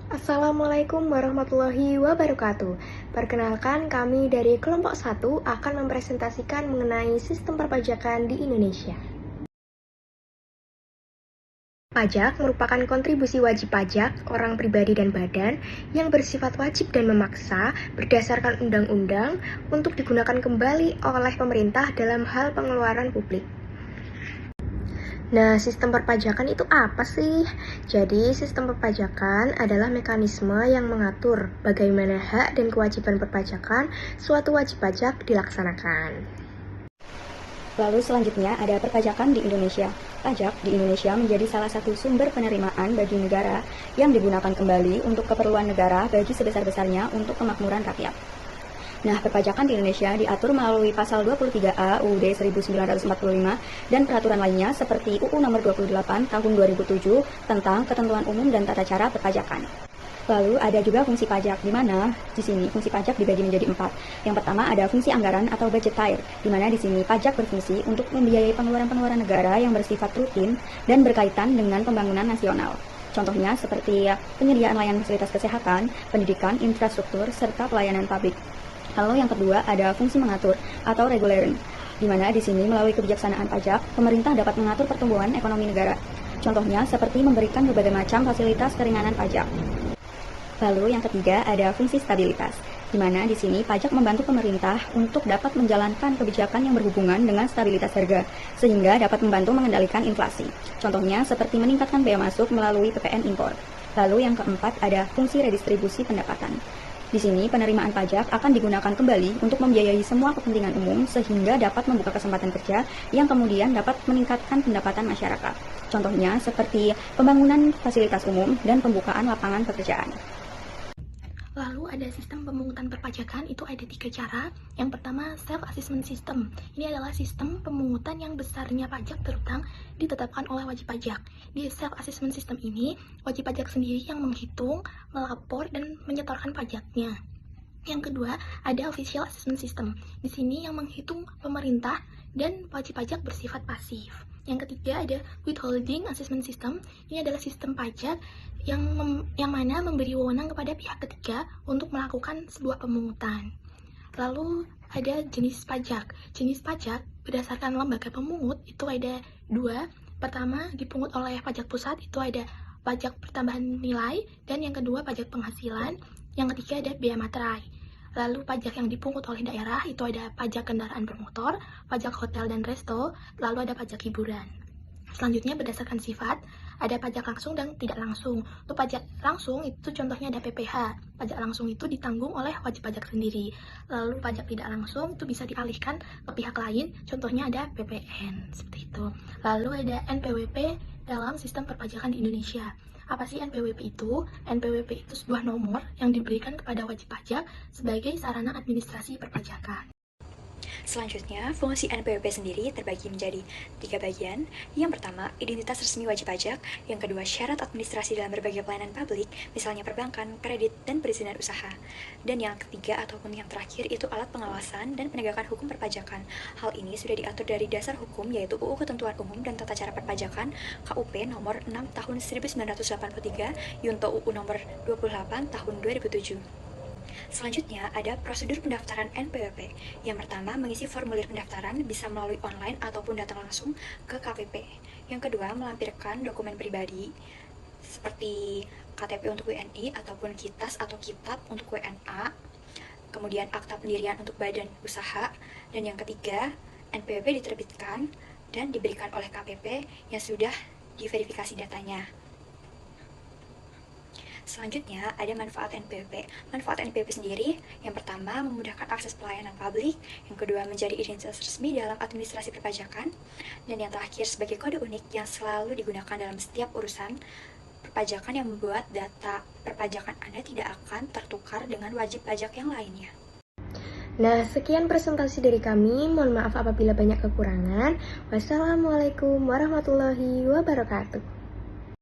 Assalamualaikum warahmatullahi wabarakatuh. Perkenalkan, kami dari kelompok 1 akan mempresentasikan mengenai sistem perpajakan di Indonesia. Pajak merupakan kontribusi wajib pajak orang pribadi dan badan yang bersifat wajib dan memaksa berdasarkan undang-undang untuk digunakan kembali oleh pemerintah dalam hal pengeluaran publik. Nah, sistem perpajakan itu apa sih? Jadi, sistem perpajakan adalah mekanisme yang mengatur bagaimana hak dan kewajiban perpajakan suatu wajib pajak dilaksanakan. Lalu selanjutnya ada perpajakan di Indonesia. Pajak di Indonesia menjadi salah satu sumber penerimaan bagi negara yang digunakan kembali untuk keperluan negara bagi sebesar-besarnya untuk kemakmuran rakyat. Nah, perpajakan di Indonesia diatur melalui pasal 23A UUD 1945 dan peraturan lainnya seperti UU Nomor 28 Tahun 2007 tentang ketentuan umum dan tata cara perpajakan. Lalu ada juga fungsi pajak, di mana di sini fungsi pajak dibagi menjadi 4. Yang pertama ada fungsi anggaran atau budgetary, di mana di sini pajak berfungsi untuk membiayai pengeluaran-pengeluaran negara yang bersifat rutin dan berkaitan dengan pembangunan nasional. Contohnya seperti penyediaan layanan fasilitas kesehatan, pendidikan, infrastruktur, serta pelayanan publik. Lalu yang kedua ada fungsi mengatur atau regulering, di mana di sini melalui kebijaksanaan pajak, pemerintah dapat mengatur pertumbuhan ekonomi negara. Contohnya seperti memberikan berbagai macam fasilitas keringanan pajak. Lalu yang ketiga ada fungsi stabilitas, di mana di sini pajak membantu pemerintah untuk dapat menjalankan kebijakan yang berhubungan dengan stabilitas harga, sehingga dapat membantu mengendalikan inflasi. Contohnya seperti meningkatkan bea masuk melalui PPN impor. Lalu yang keempat ada fungsi redistribusi pendapatan. Di sini penerimaan pajak akan digunakan kembali untuk membiayai semua kepentingan umum sehingga dapat membuka kesempatan kerja yang kemudian dapat meningkatkan pendapatan masyarakat. Contohnya seperti pembangunan fasilitas umum dan pembukaan lapangan pekerjaan. Lalu ada sistem pemungutan perpajakan, itu ada 3 cara. Yang pertama, self-assessment system. Ini adalah sistem pemungutan yang besarnya pajak berutang ditetapkan oleh wajib pajak. Di self-assessment system ini, wajib pajak sendiri yang menghitung, melapor, dan menyetorkan pajaknya. Yang kedua, ada official assessment system. Di sini yang menghitung pemerintah dan wajib pajak bersifat pasif. Yang ketiga ada withholding assessment system. Ini adalah sistem pajak yang mana memberi wewenang kepada pihak ketiga untuk melakukan sebuah pemungutan. Lalu ada jenis pajak. Jenis pajak berdasarkan lembaga pemungut itu ada 2. Pertama dipungut oleh pajak pusat, itu ada pajak pertambahan nilai, dan yang kedua pajak penghasilan. Yang ketiga ada bea materai. Lalu pajak yang dipungut oleh daerah itu ada pajak kendaraan bermotor, pajak hotel dan resto, lalu ada pajak hiburan. Selanjutnya berdasarkan sifat, ada pajak langsung dan tidak langsung. Untuk pajak langsung itu contohnya ada PPh. Pajak langsung itu ditanggung oleh wajib pajak sendiri. Lalu pajak tidak langsung itu bisa dialihkan ke pihak lain, contohnya ada PPN, seperti itu. Lalu ada NPWP dalam sistem perpajakan di Indonesia. Apa sih NPWP itu? NPWP itu sebuah nomor yang diberikan kepada wajib pajak sebagai sarana administrasi perpajakan. Selanjutnya, fungsi NPWP sendiri terbagi menjadi 3 bagian. Yang pertama, identitas resmi wajib pajak. Yang kedua, syarat administrasi dalam berbagai pelayanan publik, misalnya perbankan, kredit, dan perizinan usaha. Dan yang ketiga ataupun yang terakhir itu alat pengawasan dan penegakan hukum perpajakan. Hal ini sudah diatur dari dasar hukum yaitu UU Ketentuan Umum dan Tata Cara Perpajakan KUP nomor 6 tahun 1983, Yunto UU nomor 28 tahun 2007. Selanjutnya ada prosedur pendaftaran NPWP. Yang pertama, mengisi formulir pendaftaran bisa melalui online ataupun datang langsung ke KPP. Yang kedua, melampirkan dokumen pribadi seperti KTP untuk WNI ataupun KITAS atau kitab untuk WNA. Kemudian akta pendirian untuk badan usaha. Dan yang ketiga, NPWP diterbitkan dan diberikan oleh KPP yang sudah diverifikasi datanya. Selanjutnya, ada manfaat NPWP. Manfaat NPWP sendiri, yang pertama, memudahkan akses pelayanan publik, yang kedua, menjadi identitas resmi dalam administrasi perpajakan, dan yang terakhir, sebagai kode unik yang selalu digunakan dalam setiap urusan perpajakan yang membuat data perpajakan Anda tidak akan tertukar dengan wajib pajak yang lainnya. Nah, sekian presentasi dari kami. Mohon maaf apabila banyak kekurangan. Wassalamualaikum warahmatullahi wabarakatuh.